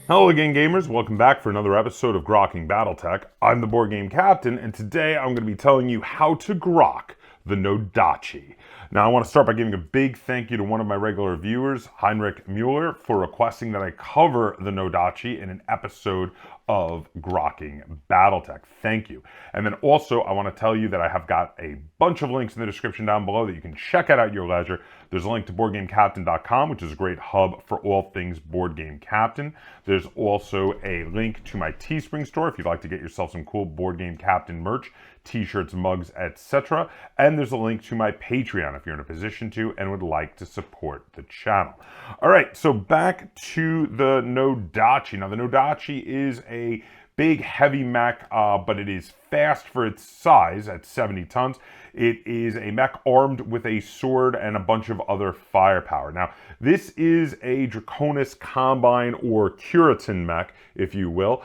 Hello again, gamers. Welcome back for another episode of Grokking Battletech. I'm the board game captain, and today I'm going to be telling you how to grok the no-dachi. Now, I want to start by giving a big thank you to one of my regular viewers, Heinrich Mueller, for requesting that I cover the no-dachi in an episode of Grokking Battletech. Thank you. And then also, I want to tell you that I have got a bunch of links in the description down below that you can check out at your leisure. There's a link to BoardGameCaptain.com, which is a great hub for all things Board Game Captain. There's also a link to my Teespring store if you'd like to get yourself some cool Board Game Captain merch, t-shirts, mugs, etc. And there's a link to my Patreon if you're in a position to and would like to support the channel. All right, so back to the no-dachi. Now, the no-dachi is a big, heavy mech, but it is fast for its size at 70 tons. It is a mech armed with a sword and a bunch of other firepower. Now, this is a Draconis Combine or Curitan mech, if you will,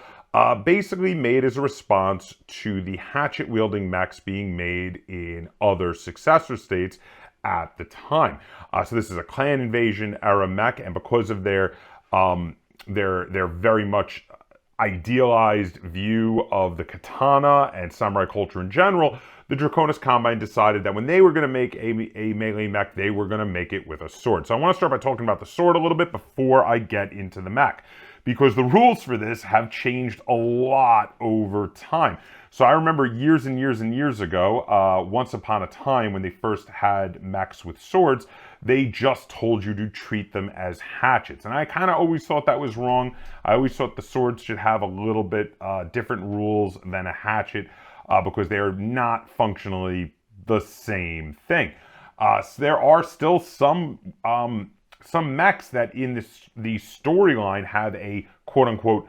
basically made as a response to the hatchet-wielding mechs being made in other successor states at the time. So this is a clan invasion era mech, and because of their very much idealized view of the katana and samurai culture in general, the Draconis Combine decided that when they were going to make a melee mech, they were going to make it with a sword. So I want to start by talking about the sword a little bit before I get into the mech, because the rules for this have changed a lot over time. So I remember years and years and years ago, once upon a time when they first had mechs with swords, they just told you to treat them as hatchets. And I kind of always thought that was wrong. I always thought the swords should have a little bit different rules than a hatchet because they are not functionally the same thing. So there are still some mechs that in the storyline have a quote-unquote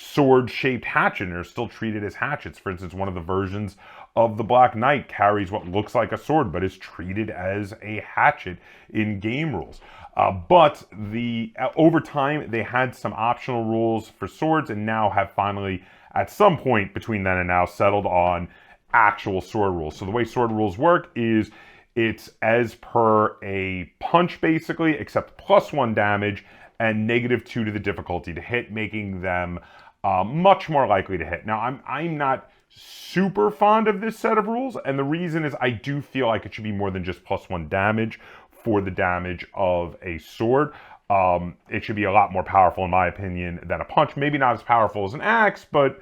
sword-shaped hatchet and are still treated as hatchets. For instance, one of the versions of the Black Knight carries what looks like a sword but is treated as a hatchet in game rules. But over time, they had some optional rules for swords and now have finally, at some point between then and now, settled on actual sword rules. So the way sword rules work is it's as per a punch, basically, except +1 damage and -2 to the difficulty to hit, making them much more likely to hit. Now, I'm not super fond of this set of rules, and the reason is I do feel like it should be more than just +1 damage for the damage of a sword. It should be a lot more powerful, in my opinion, than a punch. Maybe not as powerful as an axe, but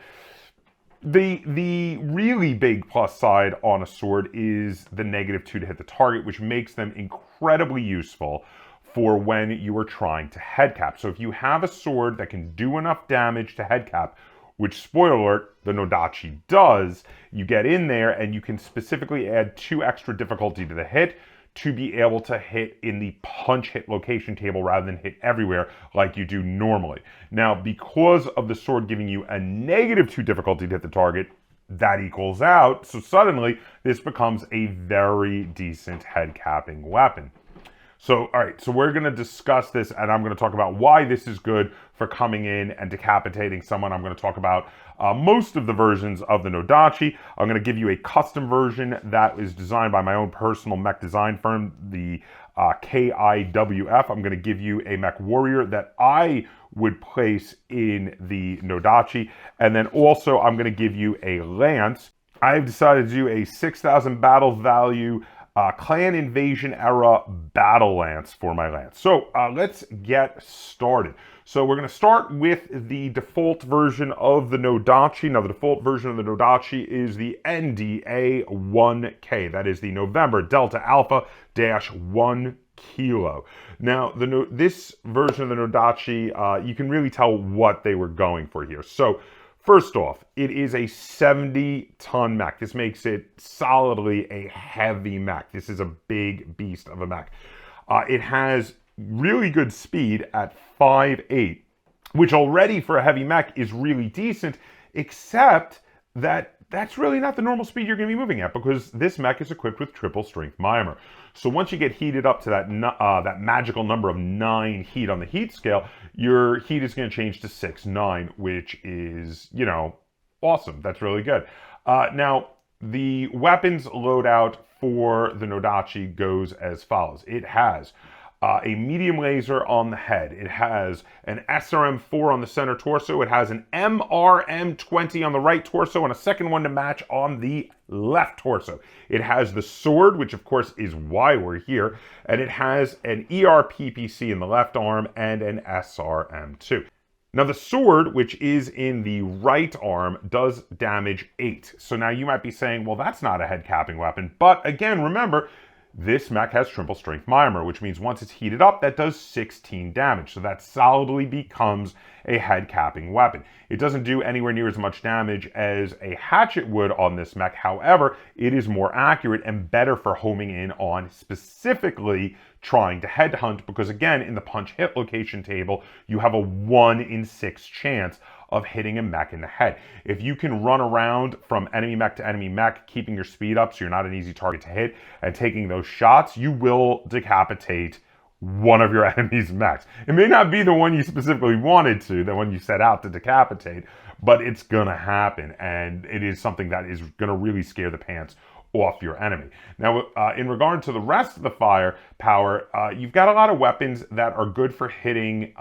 the really big plus side on a sword is the -2 to hit the target, which makes them incredibly useful for when you are trying to headcap. So if you have a sword that can do enough damage to headcap, which, spoiler alert, the no-dachi does, you get in there and you can specifically add 2 extra difficulty to the hit to be able to hit in the punch hit location table rather than hit everywhere like you do normally. Now, because of the sword giving you a -2 difficulty to hit the target, that equals out. So suddenly, this becomes a very decent head-capping weapon. So, all right, so we're going to discuss this, and I'm going to talk about why this is good for coming in and decapitating someone. I'm going to talk about most of the versions of the no-dachi. I'm going to give you a custom version that is designed by my own personal mech design firm, the KIWF. I'm going to give you a mech warrior that I would place in the no-dachi. And then also, I'm going to give you a lance. I've decided to do a 6,000 battle value clan invasion era battle lance for my lance. So let's get started. So we're going to start with the default version of the no-dachi. Now, the default version of the no-dachi is the NDA-1K. That is the November Delta Alpha -1 kilo. Now, this version of the no-dachi, you can really tell what they were going for here. So first off, it is a 70-ton mech. This makes it solidly a heavy mech. This is a big beast of a mech. It has really good speed at 5'8", which already for a heavy mech is really decent, except that that's really not the normal speed you're going to be moving at because this mech is equipped with triple strength Maimer. So once you get heated up to that magical number of 9 heat on the heat scale, your heat is going to change to 6-9, which is, you know, awesome. That's really good. Now, the weapons loadout for the no-dachi goes as follows. It has a medium laser on the head. It has an SRM-4 on the center torso. It has an MRM-20 on the right torso and a second one to match on the left torso. It has the sword, which of course is why we're here, and it has an ERPPC in the left arm and an SRM-2. Now the sword, which is in the right arm, does damage 8. So now you might be saying, well, that's not a head capping weapon. But again, remember, this mech has triple strength Mimer, which means once it's heated up, that does 16 damage. So that solidly becomes a head capping weapon. It doesn't do anywhere near as much damage as a hatchet would on this mech. However, it is more accurate and better for homing in on specifically trying to headhunt, because again, in the punch hit location table, you have a 1 in 6 chance of hitting a mech in the head. If you can run around from enemy mech to enemy mech, keeping your speed up so you're not an easy target to hit, and taking those shots, you will decapitate one of your enemy's mechs. It may not be the one you specifically wanted to, the one you set out to decapitate, but it's gonna happen, and it is something that is gonna really scare the pants off your enemy. Now, in regard to the rest of the firepower, you've got a lot of weapons that are good for hitting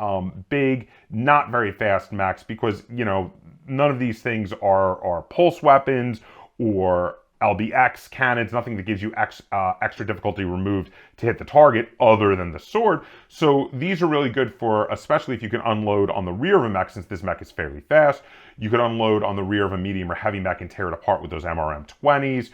big, not very fast mechs, because, you know, none of these things are pulse weapons or LBX cannons, nothing that gives you extra difficulty removed to hit the target other than the sword. So these are really good for, especially if you can unload on the rear of a mech, since this mech is fairly fast. You can unload on the rear of a medium or heavy mech and tear it apart with those MRM-20s.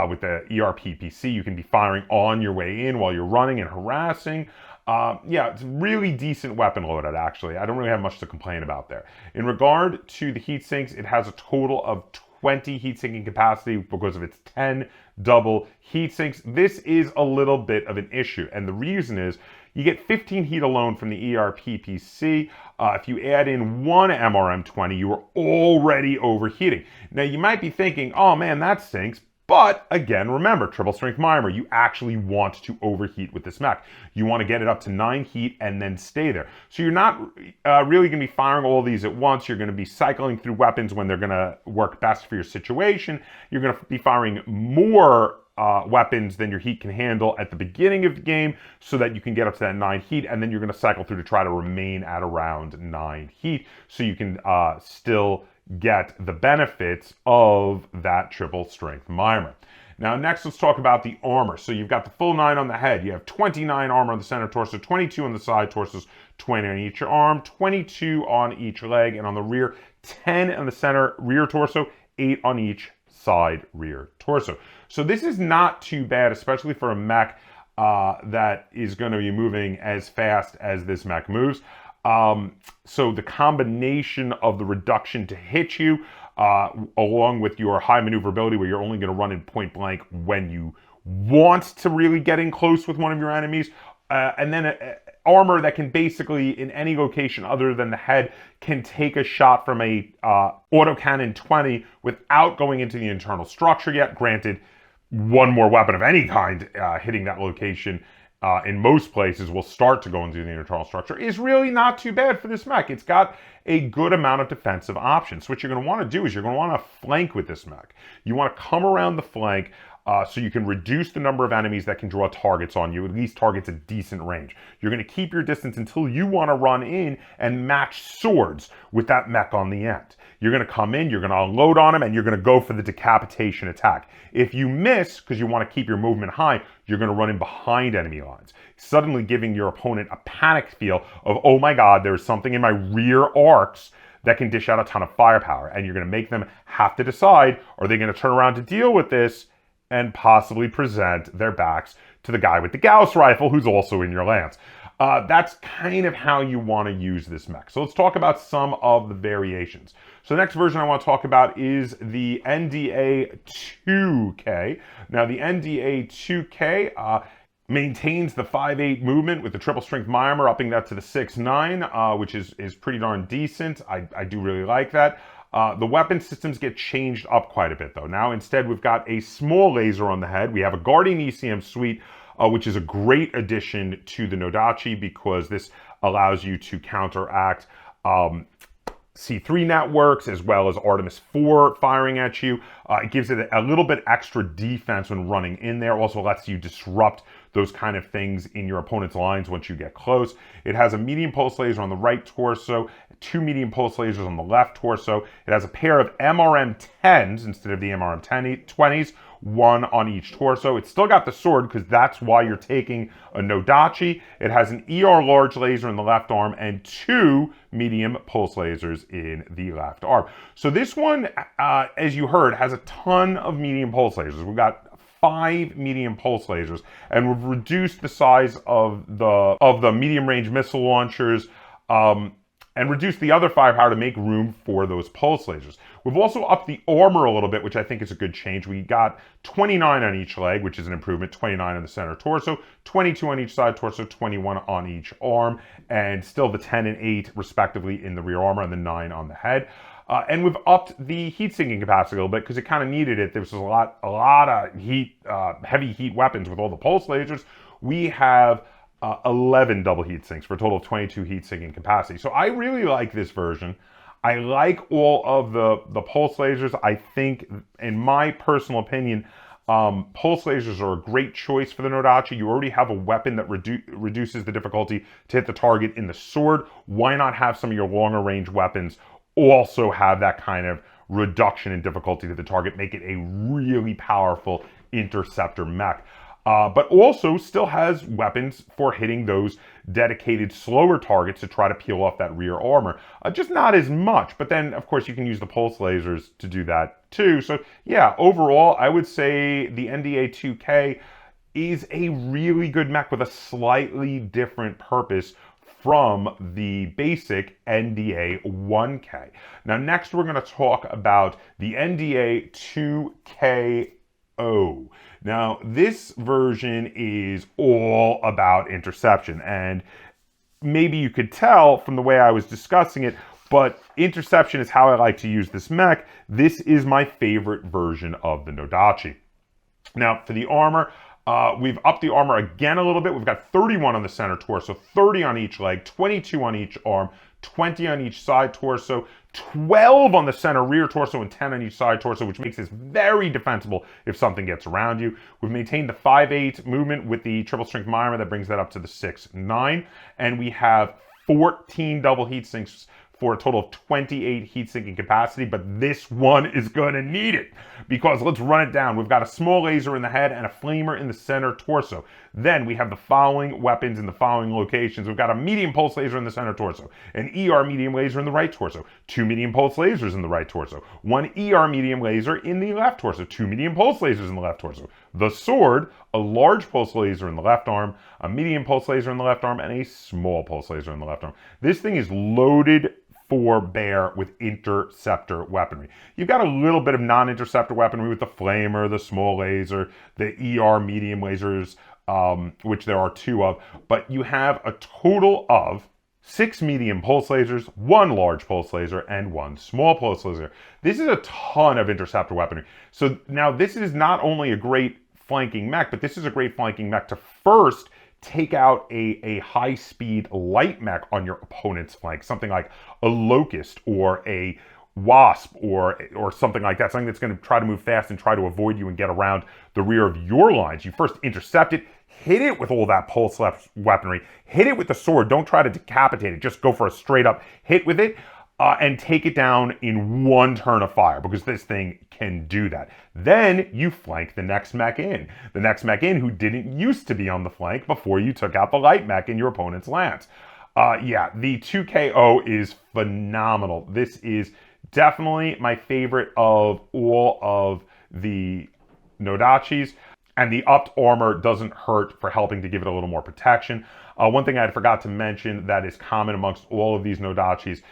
With the ERPPC, you can be firing on your way in while you're running and harassing. Yeah, it's really decent weapon loaded, actually. I don't really have much to complain about there. In regard to the heat sinks, it has a total of 20 heat sinking capacity because of its 10 double heat sinks. This is a little bit of an issue, and the reason is you get 15 heat alone from the ERPPC. If you add in one MRM-20, you are already overheating. Now, you might be thinking, oh man, that stinks. But again, remember, triple strength Mimer, you actually want to overheat with this mech. You want to get it up to 9 heat and then stay there. So you're not really going to be firing all these at once. You're going to be cycling through weapons when they're going to work best for your situation. You're going to be firing more weapons than your heat can handle at the beginning of the game so that you can get up to that 9 heat, and then you're going to cycle through to try to remain at around 9 heat so you can still get the benefits of that triple strength Mimer. Now next, let's talk about the armor. So you've got the full 9 on the head. You have 29 armor on the center torso, 22 on the side torsos, 20 on each arm, 22 on each leg, and on the rear, 10 on the center rear torso, 8 on each side rear torso. So this is not too bad, especially for a mech that is going to be moving as fast as this mech moves. So the combination of the reduction to hit you, along with your high maneuverability, where you're only going to run in point blank when you want to really get in close with one of your enemies, and then armor that can basically, in any location other than the head, can take a shot from a autocannon 20 without going into the internal structure yet. Granted, one more weapon of any kind hitting that location in most places will start to go into the internal structure, is really not too bad for this mech. It's got a good amount of defensive options. So what you're going to want to do is you're going to want to flank with this mech. You want to come around the flank so you can reduce the number of enemies that can draw targets on you, at least targets at decent range. You're going to keep your distance until you want to run in and match swords with that mech on the end. You're going to come in, you're going to unload on him, and you're going to go for the decapitation attack. If you miss, because you want to keep your movement high, you're going to run in behind enemy lines, suddenly giving your opponent a panic feel of, oh my god, there's something in my rear arcs that can dish out a ton of firepower. And you're going to make them have to decide, are they going to turn around to deal with this and possibly present their backs to the guy with the Gauss rifle who's also in your lance. That's kind of how you want to use this mech. So let's talk about some of the variations. So the next version I want to talk about is the NDA 2K. Now the NDA 2K maintains the 5.8 movement with the triple strength Mimer, upping that to the 6.9, which is pretty darn decent. I do really like that. The weapon systems get changed up quite a bit though. Now instead we've got a small laser on the head. We have a Guardian ECM suite, which is a great addition to the no-dachi because this allows you to counteract C3 networks as well as Artemis 4 firing at you. It gives it a little bit extra defense when running in there. Also lets you disrupt those kind of things in your opponent's lines once you get close. It has a medium pulse laser on the right torso, 2 medium pulse lasers on the left torso. It has a pair of MRM-10s instead of the MRM-20s, one on each torso. It's still got the sword because that's why you're taking a no-dachi. It has an ER large laser in the left arm and 2 medium pulse lasers in the left arm. So this one, as you heard, has a ton of medium pulse lasers. We've got 5 medium pulse lasers, and we've reduced the size of the medium range missile launchers, and reduced the other firepower to make room for those pulse lasers. We've also upped the armor a little bit, which I think is a good change. We got 29 on each leg, which is an improvement, 29 on the center torso, 22 on each side torso, 21 on each arm, and still the 10 and 8 respectively in the rear armor and the 9 on the head. And we've upped the heat sinking capacity a little bit because it kind of needed it. There was a lot of heat, heavy heat weapons with all the pulse lasers. We have 11 double heat sinks for a total of 22 heat sinking capacity. So I really like this version. I like all of the pulse lasers. I think, in my personal opinion, pulse lasers are a great choice for the no-dachi. You already have a weapon that reduces the difficulty to hit the target in the sword. Why not have some of your longer range weapons also have that kind of reduction in difficulty to the target, make it a really powerful interceptor mech. But also still has weapons for hitting those dedicated slower targets to try to peel off that rear armor. Just not as much, but then of course you can use the pulse lasers to do that too. So yeah, overall I would say the NDA 2K is a really good mech with a slightly different purpose from the basic NDA 1K. Now next we're going to talk about the NDA 2KO. Now this version is all about interception, and maybe you could tell from the way I was discussing it, but interception is how I like to use this mech. This is my favorite version of the no-dachi. Now for the armor, we've upped the armor again a little bit. We've got 31 on the center torso, 30 on each leg, 22 on each arm, 20 on each side torso, 12 on the center rear torso, and 10 on each side torso, which makes this very defensible if something gets around you. We've maintained the 5.8 movement with the triple strength mimer that brings that up to the 6.9, and we have 14 double heat sinks for a total of 28 heat sinking capacity, but this one is going to need it because let's run it down. We've got a small laser in the head and a flamer in the center torso. Then we have the following weapons in the following locations. We've got a medium pulse laser in the center torso, an ER medium laser in the right torso, 2 medium pulse lasers in the right torso, 1 ER medium laser in the left torso, 2 medium pulse lasers in the left torso, the sword, a large pulse laser in the left arm, a medium pulse laser in the left arm, and a small pulse laser in the left arm. This thing is loaded for bear with interceptor weaponry. You've got a little bit of non-interceptor weaponry with the flamer, the small laser, the ER medium lasers, which there are 2 of, but you have a total of 6 medium pulse lasers, 1 large pulse laser, and 1 small pulse laser. This is a ton of interceptor weaponry. So now this is not only a great flanking mech, but this is a great flanking mech to first take out a high-speed light mech on your opponent's flank, something like a Locust or a Wasp or something like that, something that's going to try to move fast and try to avoid you and get around the rear of your lines. You first intercept it, hit it with all that pulse weaponry, hit it with the sword, don't try to decapitate it, just go for a straight up hit with it, and take it down in 1 turn of fire, because this thing can do that. Then you flank the next mech in. The next mech in who didn't used to be on the flank before you took out the light mech in your opponent's lance. Yeah, the 2KO is phenomenal. This is definitely my favorite of all of the no-dachis. And the upped armor doesn't hurt for helping to give it a little more protection. One thing I forgot to mention that is common amongst all of these no-dachis,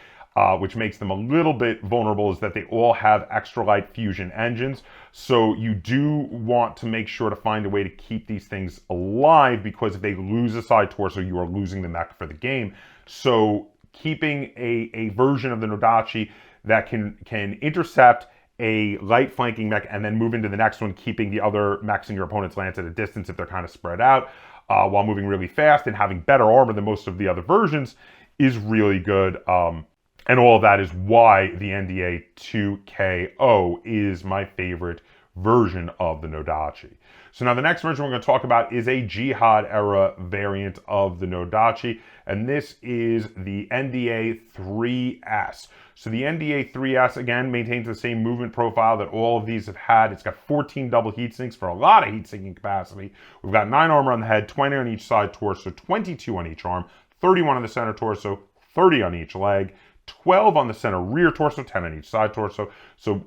which makes them a little bit vulnerable, is that they all have extra light fusion engines. So you do want to make sure to find a way to keep these things alive, because if they lose a side torso, you are losing the mech for the game. So keeping a version of the no-dachi that can intercept a light flanking mech and then move into the next one, keeping the other mechs in your opponent's lance at a distance if they're kind of spread out, while moving really fast and having better armor than most of the other versions, is really good. And all of that is why the NDA 2KO is my favorite version of the no-dachi. So now the next version we're going to talk about is a Jihad era variant of the no-dachi, and this is the NDA 3S. So the NDA 3S, again, maintains the same movement profile that all of these have had. It's got 14 double heat sinks for a lot of heat sinking capacity. We've got 9 armor on the head, 20 on each side torso, 22 on each arm, 31 on the center torso, 30 on each leg, 12 on the center rear torso, 10 on each side torso. So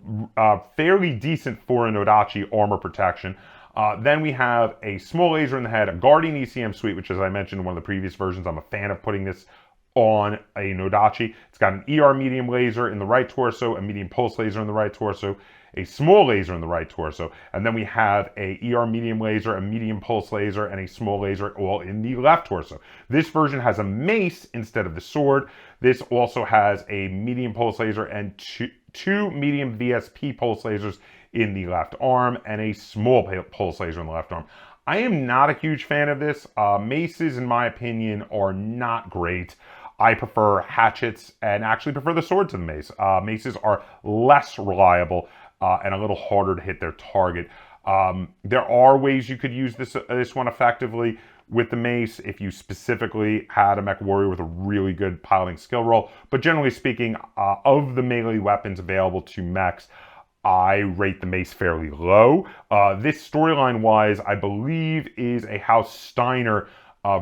fairly decent for a no-dachi armor protection. Then we have a small laser in the head, a Guardian ECM suite, which, as I mentioned in one of the previous versions, I'm a fan of putting this on a no-dachi. It's got an ER medium laser in the right torso, a medium pulse laser in the right torso, a small laser in the right torso, and then we have a ER medium laser, a medium pulse laser, and a small laser all in the left torso. This version has a mace instead of the sword. This also has a medium pulse laser and two medium VSP pulse lasers in the left arm and a small pulse laser in the left arm. I am not a huge fan of this. Maces, in my opinion, are not great. I prefer hatchets and actually prefer the sword to the mace. Maces are less reliable and a little harder to hit their target. There are ways you could use this one effectively with the mace if you specifically had a mech warrior with a really good piloting skill roll. But generally speaking, of the melee weapons available to mechs, I rate the mace fairly low. This storyline-wise, I believe, is a House Steiner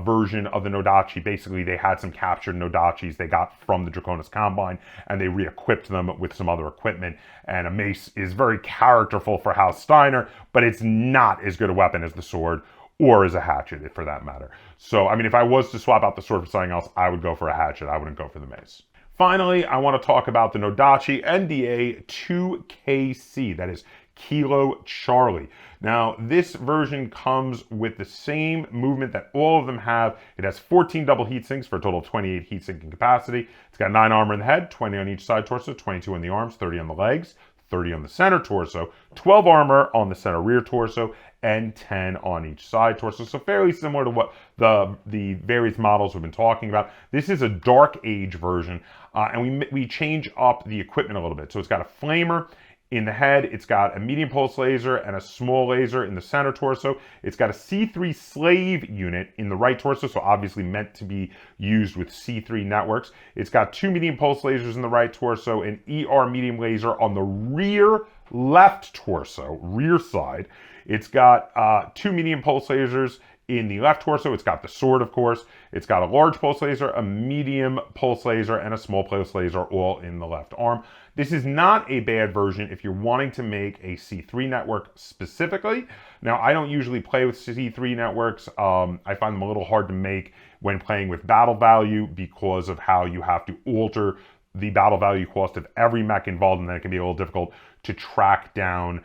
version of the no-dachi. Basically, they had some captured no-dachis they got from the Draconis Combine, and they re-equipped them with some other equipment. And a mace is very characterful for House Steiner, but it's not as good a weapon as the sword, or as a hatchet, for that matter. So, I mean, if I was to swap out the sword for something else, I would go for a hatchet. I wouldn't go for the mace. Finally, I want to talk about the no-dachi NDA 2KC, that is Kilo Charlie. Now, this version comes with the same movement that all of them have. It has 14 double heat sinks for a total of 28 heat sinking capacity. It's got 9 armor in the head, 20 on each side torso, 22 on the arms, 30 on the legs, 30 on the center torso, 12 armor on the center rear torso, and 10 on each side torso. So fairly similar to what the various models we've been talking about. This is a Dark Age version, and we change up the equipment a little bit. So it's got a flamer in the head, it's got a medium pulse laser and a small laser in the center torso. It's got a C3 slave unit in the right torso, so obviously meant to be used with C3 networks. It's got 2 medium pulse lasers in the right torso, an ER medium laser on the rear left torso, rear side. It's got 2 medium pulse lasers in the left torso. It's got the sword, of course. It's got a large pulse laser, a medium pulse laser, and a small pulse laser all in the left arm. This is not a bad version if you're wanting to make a C3 network specifically. Now, I don't usually play with C3 networks. I find them a little hard to make when playing with battle value because of how you have to alter the battle value cost of every mech involved, and then it can be a little difficult to track down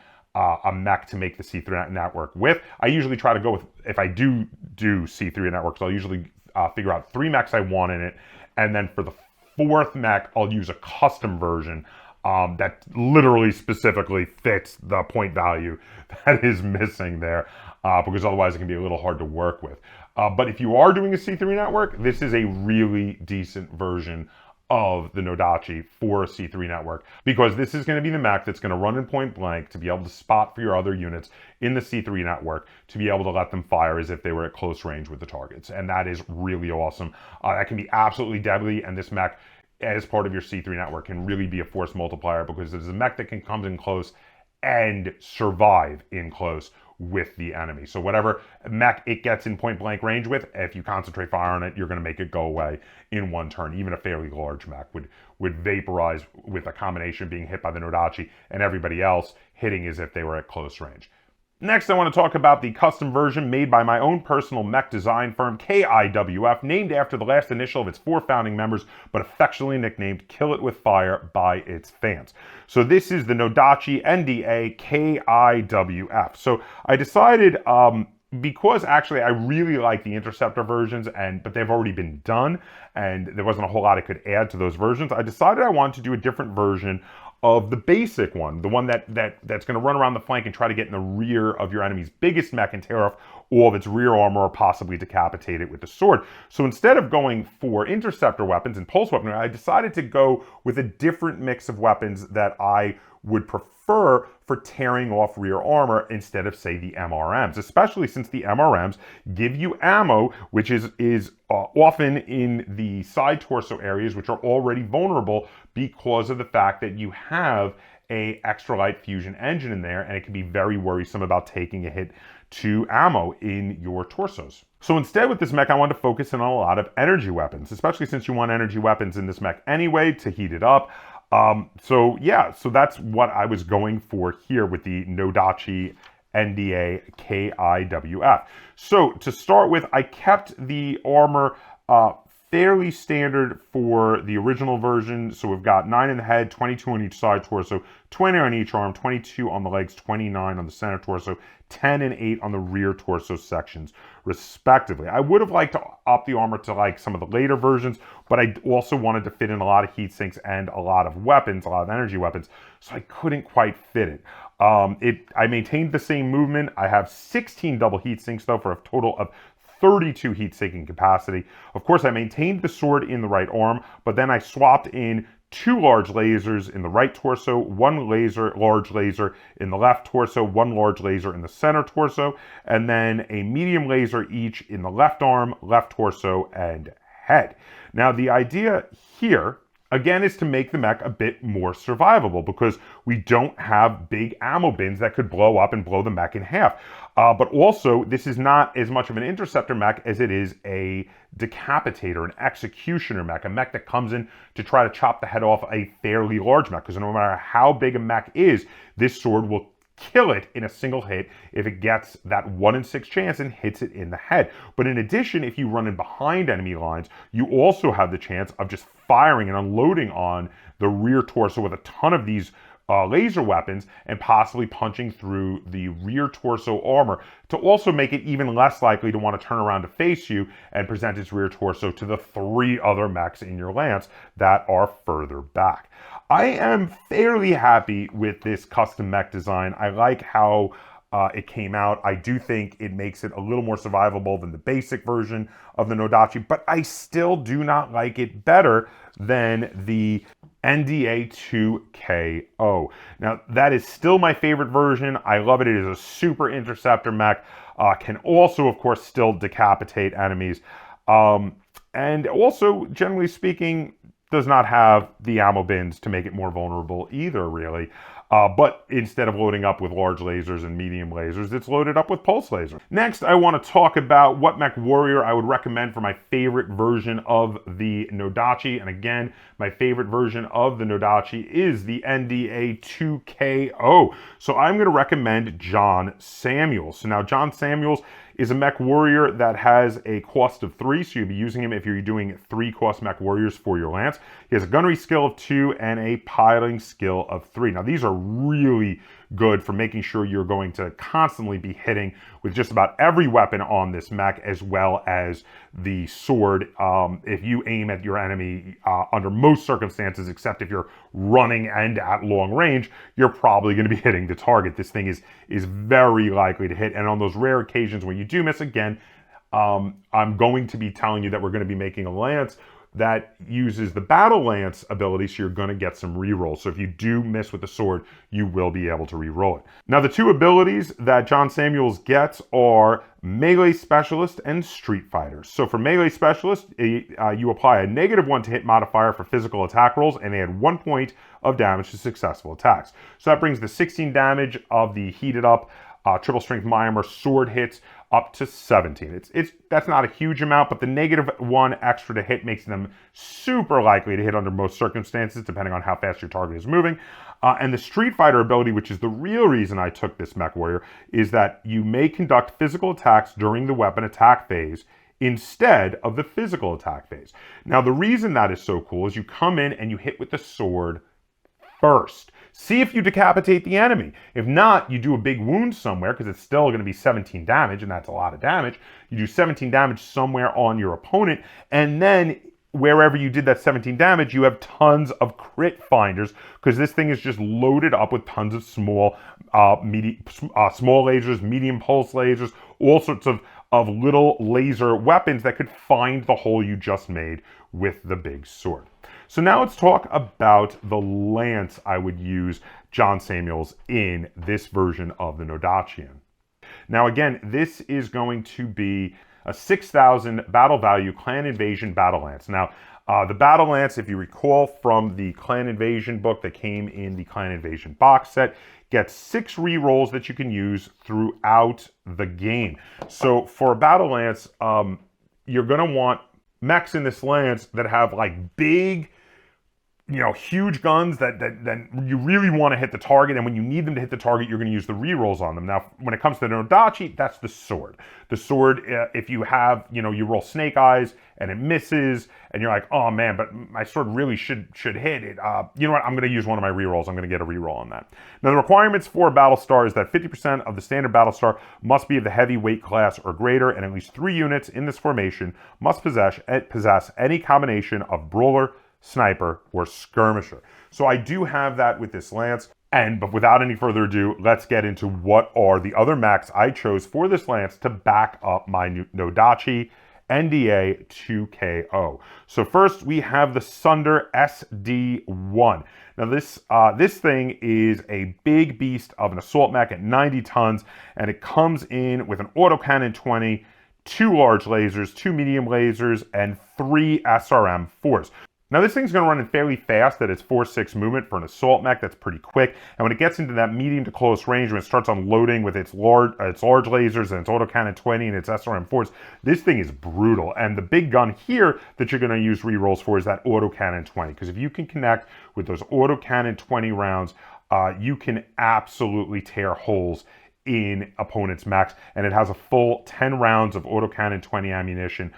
a mech to make the C3 network with. I usually try to go with, if I do C3 networks, I'll usually figure out 3 mechs I want in it, and then for the 4th mech, I'll use a custom version that literally specifically fits the point value that is missing there, because otherwise it can be a little hard to work with. But if you are doing a C3 network, this is a really decent version of the no-dachi for a C3 network, because this is going to be the mech that's going to run in point blank to be able to spot for your other units in the C3 network, to be able to let them fire as if they were at close range with the targets. And that is really awesome. That can be absolutely deadly, and this mech, as part of your C3 network, can really be a force multiplier, because it's a mech that can come in close and survive in close with the enemy. So whatever mech it gets in point blank range with, if you concentrate fire on it, you're going to make it go away in one turn. Even a fairly large mech would vaporize with a combination of being hit by the no-dachi and everybody else hitting as if they were at close range. Next, I want to talk about the custom version made by my own personal mech design firm, KIWF, named after the last initial of its 4 founding members, but affectionately nicknamed Kill It With Fire by its fans. So this is the no-dachi NDA KIWF. So I decided, because actually I really like the Interceptor versions, but they've already been done, and there wasn't a whole lot I could add to those versions, I decided I wanted to do a different version of the basic one, the one that's going to run around the flank and try to get in the rear of your enemy's biggest mech and tear off all of its rear armor or possibly decapitate it with the sword. So instead of going for interceptor weapons and pulse weaponry, I decided to go with a different mix of weapons that I would prefer for tearing off rear armor instead of, say, the MRMs, especially since the MRMs give you ammo, which is often in the side torso areas, which are already vulnerable because of the fact that you have a extra light fusion engine in there, and it can be very worrisome about taking a hit to ammo in your torsos. So instead with this mech, I wanted to focus in on a lot of energy weapons, especially since you want energy weapons in this mech anyway to heat it up. So that's what I was going for here with the no-dachi NDA KIWF. So to start with, I kept the armor fairly standard for the original version. So we've got 9 in the head, 22 on each side torso, 20 on each arm, 22 on the legs, 29 on the center torso, 10 and 8 on the rear torso sections, respectively. I would have liked to up the armor to like some of the later versions, but I also wanted to fit in a lot of heat sinks and a lot of weapons, a lot of energy weapons, so I couldn't quite fit it. I maintained the same movement. I have 16 double heat sinks though, for a total of 32 heat sinking capacity. Of course, I maintained the sword in the right arm, but then I swapped in 2 large lasers in the right torso, 1 large laser in the left torso, 1 large laser in the center torso, and then a medium laser each in the left arm, left torso, and head. Now, the idea here, again, is to make the mech a bit more survivable because we don't have big ammo bins that could blow up and blow the mech in half. But also, this is not as much of an interceptor mech as it is a decapitator, an executioner mech, a mech that comes in to try to chop the head off a fairly large mech, because no matter how big a mech is, this sword will kill it in a single hit if it gets that 1 in 6 chance and hits it in the head. But in addition, if you run in behind enemy lines, you also have the chance of just firing and unloading on the rear torso with a ton of these laser weapons and possibly punching through the rear torso armor to also make it even less likely to want to turn around to face you and present its rear torso to the 3 other mechs in your lance that are further back. I am fairly happy with this custom mech design. I like how it came out. I do think it makes it a little more survivable than the basic version of the no-dachi, but I still do not like it better than the NDA 2KO. Now, that is still my favorite version. I love it. It is a super interceptor mech. Can also, of course, still decapitate enemies. And also, generally speaking, does not have the ammo bins to make it more vulnerable either, really. But instead of loading up with large lasers and medium lasers, it's loaded up with pulse lasers. Next, I want to talk about what mech warrior I would recommend for my favorite version of the no-dachi. And again, my favorite version of the no-dachi is the NDA 2KO. So I'm going to recommend John Samuels. So now John Samuels is a mech warrior that has a cost of 3, so you'll be using him if you're doing 3 cost mech warriors for your lance. He has a gunnery skill of 2 and a piloting skill of 3. Now these are really good for making sure you're going to constantly be hitting with just about every weapon on this mech, as well as the sword. If you aim at your enemy under most circumstances, except if you're running and at long range, you're probably going to be hitting the target. This thing is very likely to hit, and on those rare occasions when you do miss, again, I'm going to be telling you that we're going to be making a lance that uses the battle lance ability, so you're going to get some rerolls. So if you do miss with the sword, you will be able to reroll it. Now, the 2 abilities that John Samuels gets are Melee Specialist and Street Fighter. So for Melee Specialist, you apply a -1 to hit modifier for physical attack rolls and add 1 point of damage to successful attacks. So that brings the 16 damage of the heated up triple strength Myanmar sword hits up to 17. That's not a huge amount, but the -1 extra to hit makes them super likely to hit under most circumstances, depending on how fast your target is moving. And the Street Fighter ability, which is the real reason I took this mech warrior, is that you may conduct physical attacks during the weapon attack phase instead of the physical attack phase. Now, the reason that is so cool is you come in and you hit with the sword first. See if you decapitate the enemy. If not, you do a big wound somewhere, because it's still going to be 17 damage, and that's a lot of damage. You do 17 damage somewhere on your opponent, and then wherever you did that 17 damage, you have tons of crit finders because this thing is just loaded up with tons of small lasers, medium pulse lasers, all sorts of little laser weapons that could find the hole you just made with the big sword. So now let's talk about the lance I would use John Samuels in this version of the no-dachi in. Now again, this is going to be a 6,000 battle value Clan Invasion Battle Lance. Now, the Battle Lance, if you recall from the Clan Invasion book that came in the Clan Invasion box set, gets 6 rerolls that you can use throughout the game. So for a Battle Lance, you're going to want mechs in this lance that have like big, huge guns that you really want to hit the target, and when you need them to hit the target, you're going to use the rerolls on them. Now, when it comes to the no-dachi, that's the sword. The sword, if you have, you roll Snake Eyes and it misses, and you're like, oh man, but my sword really should hit it. You know what? I'm going to use one of my rerolls. I'm going to get a reroll on that. Now, the requirements for a battle star is that 50% of the standard battle star must be of the heavyweight class or greater, and at least 3 units in this formation must possess any combination of brawler, sniper, or skirmisher. So I do have that with this lance, but without any further ado, let's get into what are the other mechs I chose for this lance to back up my no-dachi NDA 2KO. So first we have the Sunder SD1. Now this thing is a big beast of an assault mech at 90 tons, and it comes in with an autocannon 20, 2 large lasers, 2 medium lasers, and 3 SRM4s. Now this thing's going to run in fairly fast at its 4-6 movement for an assault mech. That's pretty quick. And when it gets into that medium to close range, when it starts unloading with its large lasers and its autocannon 20 and its SRM4s, this thing is brutal. And the big gun here that you're going to use rerolls for is that autocannon 20. Because if you can connect with those autocannon 20 rounds, you can absolutely tear holes in opponents' mechs. And it has a full 10 rounds of autocannon 20 ammunition,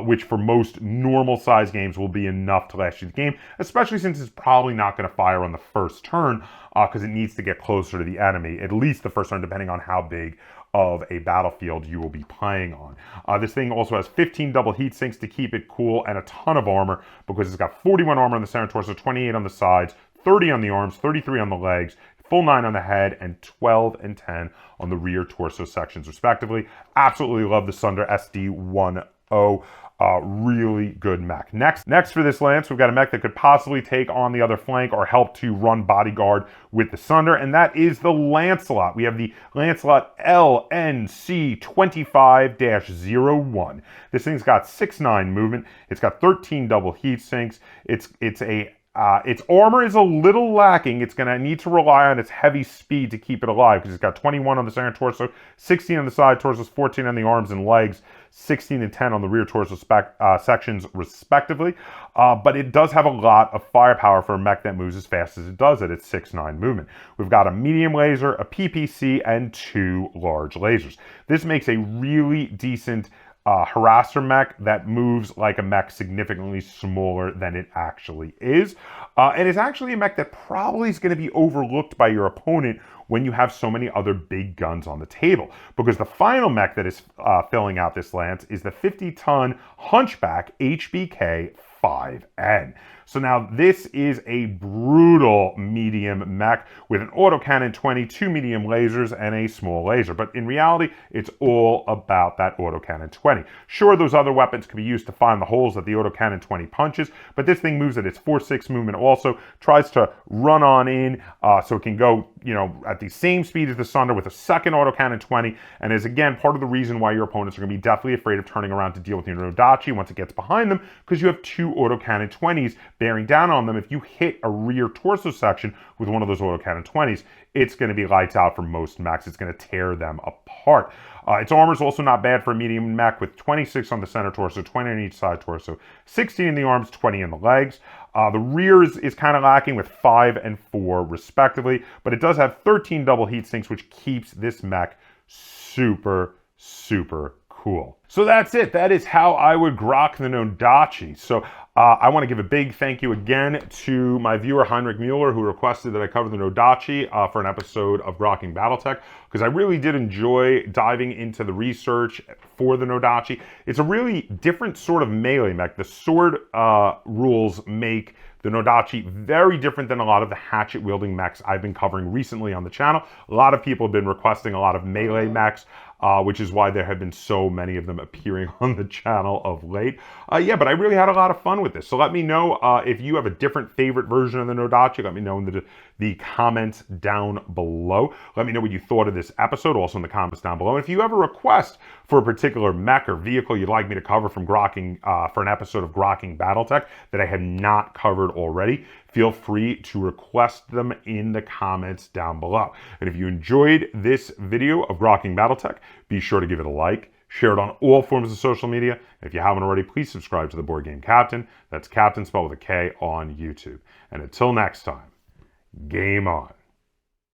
which for most normal size games will be enough to last you the game, especially since it's probably not going to fire on the first turn because it needs to get closer to the enemy, at least the first turn, depending on how big of a battlefield you will be playing on. This thing also has 15 double heat sinks to keep it cool and a ton of armor because it's got 41 armor on the center torso, 28 on the sides, 30 on the arms, 33 on the legs, full 9 on the head, and 12 and 10 on the rear torso sections respectively. Absolutely love the Sunder SD1. Really good mech. Next for this lance, we've got a mech that could possibly take on the other flank or help to run bodyguard with the Sunder, and that is the Lancelot. We have the Lancelot LNC25-01. This thing's got 6'9" movement. It's got 13 double heat sinks. Its armor is a little lacking. It's going to need to rely on its heavy speed to keep it alive because it's got 21 on the center torso, 16 on the side torsos, 14 on the arms and legs, 16 and 10 on the rear torso sections respectively. But it does have a lot of firepower for a mech that moves as fast as it does at its 6'9" movement. We've got a medium laser, a PPC, and 2 large lasers. This makes a really decent harasser mech that moves like a mech significantly smaller than it actually is. And it's actually a mech that probably is going to be overlooked by your opponent when you have so many other big guns on the table. Because the final mech that is filling out this lance is the 50-ton Hunchback HBK 5N. So now this is a brutal medium mech with an autocannon 20, 2 medium lasers, and a small laser. But in reality, it's all about that autocannon 20. Sure, those other weapons can be used to find the holes that the autocannon 20 punches, but this thing moves at its 4-6 movement also, tries to run on in, so it can go, at the same speed as the Sunder with a second autocannon 20, and is again part of the reason why your opponents are going to be deathly afraid of turning around to deal with your no-dachi once it gets behind them, because you have 2 autocannon 20s bearing down on them. If you hit a rear torso section with one of those autocannon 20s, it's going to be lights out for most mechs. It's going to tear them apart. Its armor is also not bad for a medium mech with 26 on the center torso, 20 on each side torso, 16 in the arms, 20 in the legs. The rear is kind of lacking with 5 and 4 respectively, but it does have 13 double heat sinks, which keeps this mech super, super cool. So that's it. That is how I would grok the no-dachi. So I want to give a big thank you again to my viewer Heinrich Mueller, who requested that I cover the no-dachi for an episode of Grokking Battletech, because I really did enjoy diving into the research for the no-dachi. It's a really different sort of melee mech. The sword rules make the no-dachi very different than a lot of the hatchet-wielding mechs I've been covering recently on the channel. A lot of people have been requesting a lot of melee mechs, which is why there have been so many of them appearing on the channel of late. Yeah, but I really had a lot of fun with this. So let me know if you have a different favorite version of the no-dachi. Let me know in the comments down below. Let me know what you thought of this episode, also in the comments down below. And if you have a request for a particular mech or vehicle you'd like me to cover from Grokking, for an episode of Grokking Battletech that I have not covered already, feel free to request them in the comments down below. And if you enjoyed this video of Grokking Battletech, be sure to give it a like, share it on all forms of social media. And if you haven't already, please subscribe to the Board Game Captain. That's Captain spelled with a K on YouTube. And until next time, game on.